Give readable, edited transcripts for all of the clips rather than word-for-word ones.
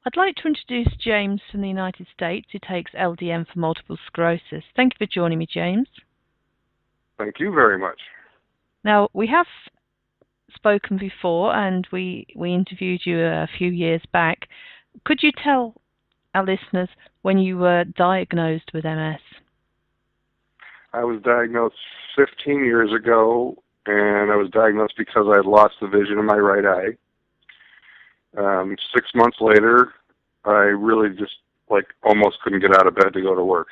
I'd like to introduce James from the United States, who takes LDN for multiple sclerosis. Thank you for joining me, James. Thank you very much. Now, we have spoken before, and we interviewed you a few years back. Could you tell our listeners when you were diagnosed with MS? I was diagnosed 15 years ago, and I was diagnosed because I had lost the vision in my right eye. 6 months later, I really just almost couldn't get out of bed to go to work.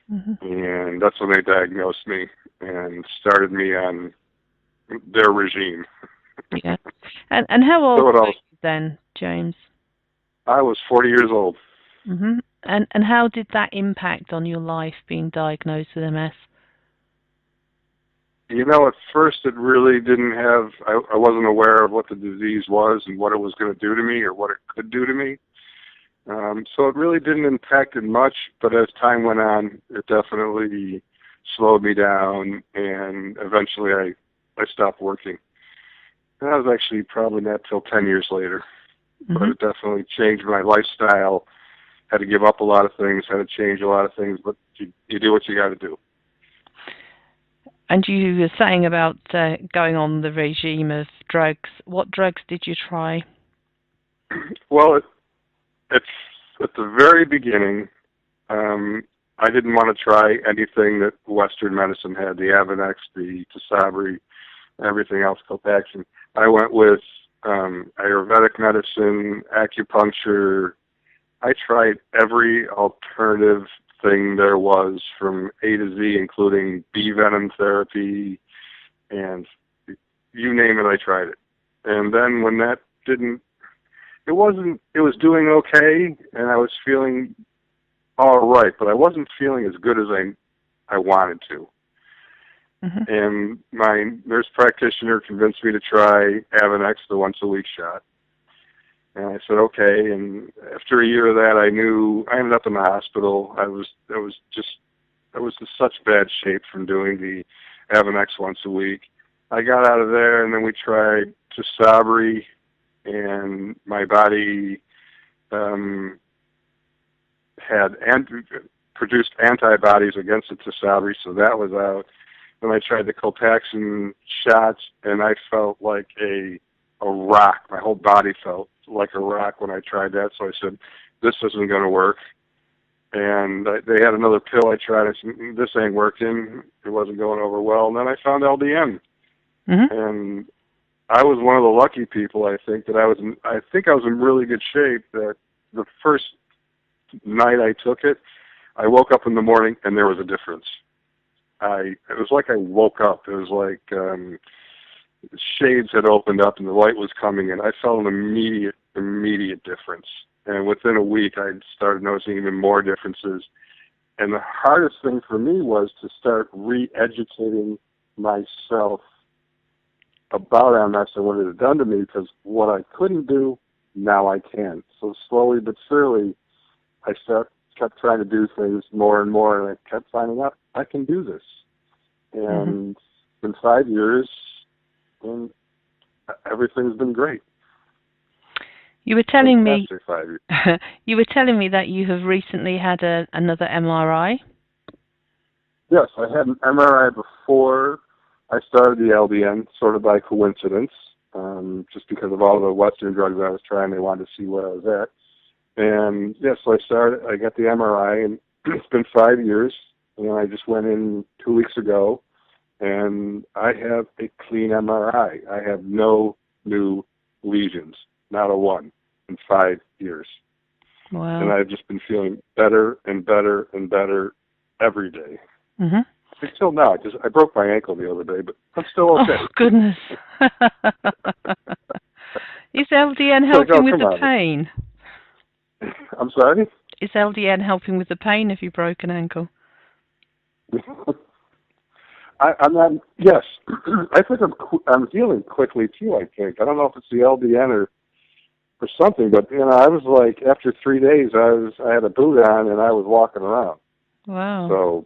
And that's when they diagnosed me and started me on their regime. Yeah. And how old were you then, James? I was 40 years old. And how did that impact on your life, being diagnosed with MS? At first it really didn't have, I wasn't aware of what the disease was and what it was going to do to me or what it could do to me. So it really didn't impact it much, but as time went on, it definitely slowed me down, and eventually I stopped working. And that was actually probably not till 10 years later, but it definitely changed my lifestyle. Had to give up a lot of things, had to change a lot of things, but you do what you got to do. And you were saying about going on the regime of drugs. What drugs did you try? Well, it's at the very beginning. I didn't want to try anything that Western medicine had, the Avonex, the Tisabri, everything else, Copaxone. I went with Ayurvedic medicine, acupuncture. I tried every alternative thing there was from A to Z, including bee venom therapy, and you name it, I tried it. And then when that didn't, it was doing okay, and I was feeling all right, but I wasn't feeling as good as I wanted to. And my nurse practitioner convinced me to try Avonex, the once-a-week shot. And I said, okay. And after a year of that, I ended up in the hospital. I was in such bad shape from doing the Avonex once a week. I got out of there, and then we tried Tisabri, and my body produced antibodies against the Tisabri, so that was out. Then I tried the Copaxone shots, and I felt like a rock. My whole body felt like a rock when I tried that, so I said, this isn't going to work. And they had another pill I tried. I said, this ain't working. It wasn't going over well. And then I found LDN. And I was one of the lucky people, I think I was in really good shape. That the first night I took it, I woke up in the morning and there was a difference. It was like I woke up. It was like shades had opened up and the light was coming in. I felt an immediate difference. And within a week, I started noticing even more differences. And the hardest thing for me was to start re-educating myself about MS and what it had done to me, because what I couldn't do, now I can. So slowly but surely, I kept trying to do things more and more, and I kept finding out I can do this. And in 5 years, and everything's been great. You were telling me that you have recently had another MRI. Yes, I had an MRI before I started the LDN, sort of by coincidence, just because of all the Western drugs I was trying. They wanted to see where I was at. And yes, so I got the MRI, and it's been 5 years, and I just went in 2 weeks ago, and I have a clean MRI. I have no new lesions, not a one, in 5 years. Wow. And I've just been feeling better and better and better every day. Until now, I broke my ankle the other day, but I'm still okay. Oh, goodness. Is LDN helping with the pain? I'm sorry? Is LDN helping with the pain if you broke an ankle? I'm not. Yes, I think I'm healing quickly too. I think I don't know if it's the LDN or something, but I was like, after 3 days, I had a boot on and I was walking around. Wow. So,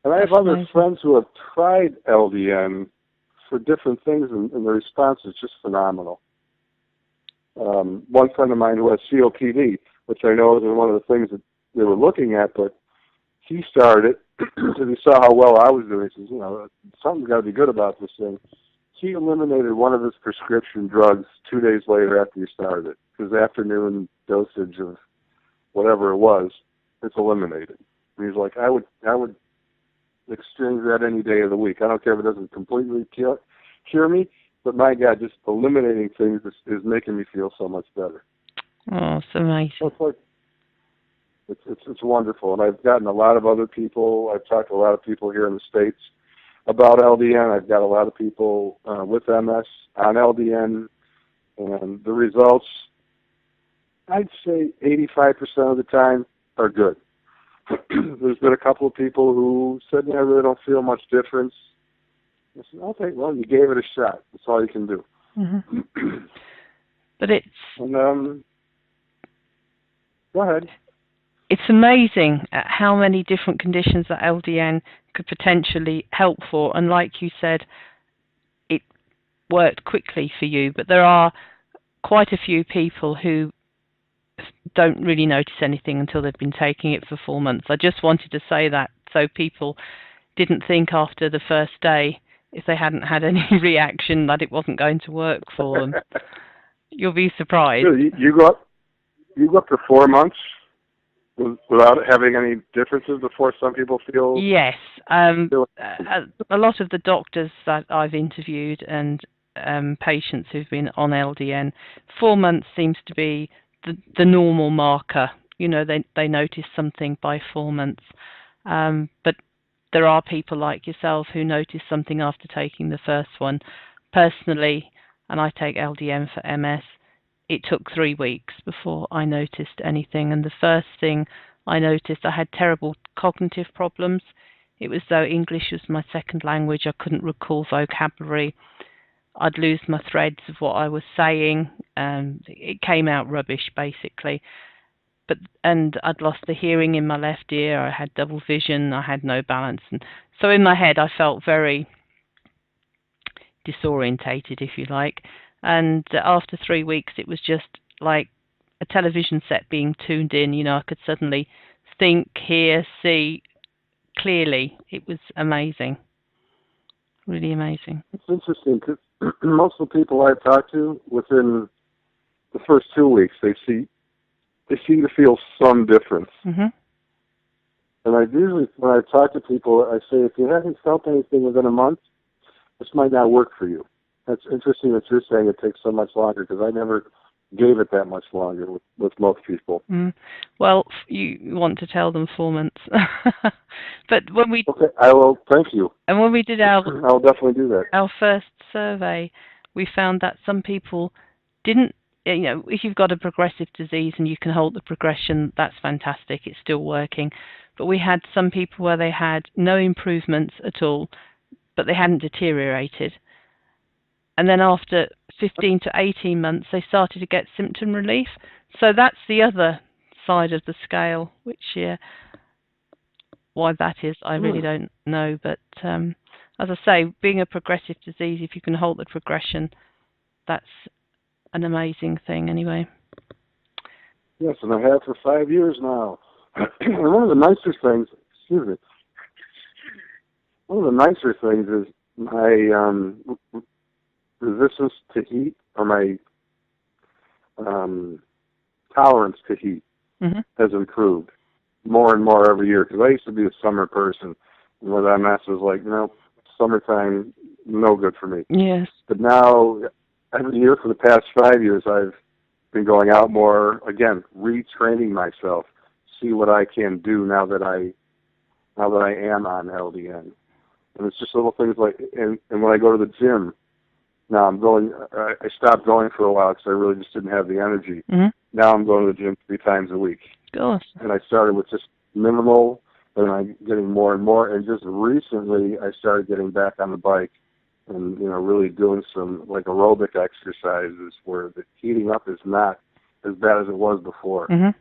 and I have other friends who have tried LDN for different things, and the response is just phenomenal. one friend of mine who has COPD, which I know is one of the things that they were looking at, but he started because he saw how well I was doing. He says, something's got to be good about this thing. He eliminated one of his prescription drugs 2 days later after he started it. His afternoon dosage of whatever it was, it's eliminated. And he's like, I would exchange that any day of the week. I don't care if it doesn't completely cure me, but my God, just eliminating things is making me feel so much better. Oh, it's amazing. So it's like, it's wonderful. And I've gotten a lot of other people. I've talked to a lot of people here in the States about LDN. I've got a lot of people with MS on LDN, and the results, I'd say 85% of the time, are good. There's been a couple of people who said, I really don't feel much difference. I said, okay, well, you gave it a shot. That's all you can do. Mm-hmm. But it's... And, go ahead. It's amazing at how many different conditions that LDN could potentially help for. And like you said, it worked quickly for you. But there are quite a few people who don't really notice anything until they've been taking it for 4 months. I just wanted to say that so people didn't think after the first day, if they hadn't had any reaction, that it wasn't going to work for them. You'll be surprised. You go up to 4 months without having any differences before some people feel... Yes. A lot of the doctors that I've interviewed and patients who've been on LDN, 4 months seems to be the normal marker. They notice something by 4 months. But there are people like yourself who notice something after taking the first one. Personally, and I take LDN for MS, it took 3 weeks before I noticed anything. And the first thing I noticed, I had terrible cognitive problems. It was though English was my second language. I couldn't recall vocabulary. I'd lose my threads of what I was saying. It came out rubbish, basically. And I'd lost the hearing in my left ear. I had double vision. I had no balance. And so in my head, I felt very disorientated, if you like. And after 3 weeks, it was just like a television set being tuned in. I could suddenly think, hear, see clearly. It was amazing. Really amazing. It's interesting because most of the people I've talked to, within the first 2 weeks, they seem to feel some difference. Mm-hmm. And I usually, when I talk to people, I say, if you haven't felt anything within a month, this might not work for you. That's interesting that you're saying it takes so much longer, because I never gave it that much longer with most people. Mm. Well, you want to tell them 4 months. But when we... Okay, I will. Thank you. And when we did I'll definitely do that. Our first survey, we found that some people didn't, if you've got a progressive disease and you can halt the progression, that's fantastic. It's still working. But we had some people where they had no improvements at all, but they hadn't deteriorated. And then after 15 to 18 months, they started to get symptom relief. So that's the other side of the scale, which, why that is, I really don't know. But as I say, being a progressive disease, if you can halt the progression, that's an amazing thing anyway. Yes, and I have for 5 years now. And one of the nicer things, is my resistance to heat, or my tolerance to heat, has improved more and more every year. Because I used to be a summer person, and with MS was like, summertime, no good for me. Yes. But now, every year for the past 5 years, I've been going out more, again, retraining myself, see what I can do now that I am on LDN. And it's just little things like, and when I go to the gym, now I stopped going for a while because I really just didn't have the energy. Mm-hmm. Now I'm going to the gym 3 times a week. Gosh. And I started with just minimal, and I'm getting more and more. And just recently, I started getting back on the bike and, really doing some like aerobic exercises where the heating up is not as bad as it was before. Mm-hmm.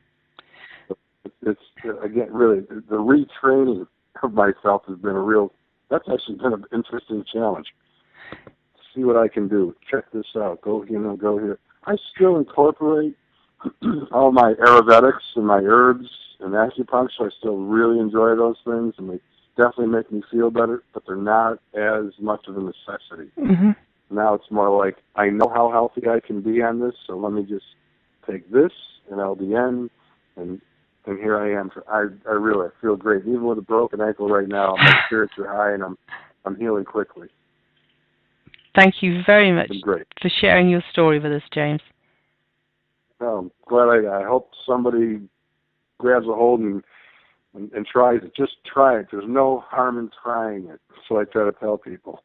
It's again, really, the retraining of myself has been that's actually been an interesting challenge. See what I can do. Check this out. Go here. I still incorporate all my Ayurvedics and my herbs and acupuncture. I still really enjoy those things, and they definitely make me feel better, but they're not as much of a necessity. Mm-hmm. Now it's more like, I know how healthy I can be on this, so let me just take this and LDN, and here I am. I really feel great. Even with a broken ankle right now, my spirits are high, and I'm healing quickly. Thank you very much Great. for sharing your story with us, James. I'm glad I hope somebody grabs a hold and tries it. Just try it. There's no harm in trying it. So I try to tell people.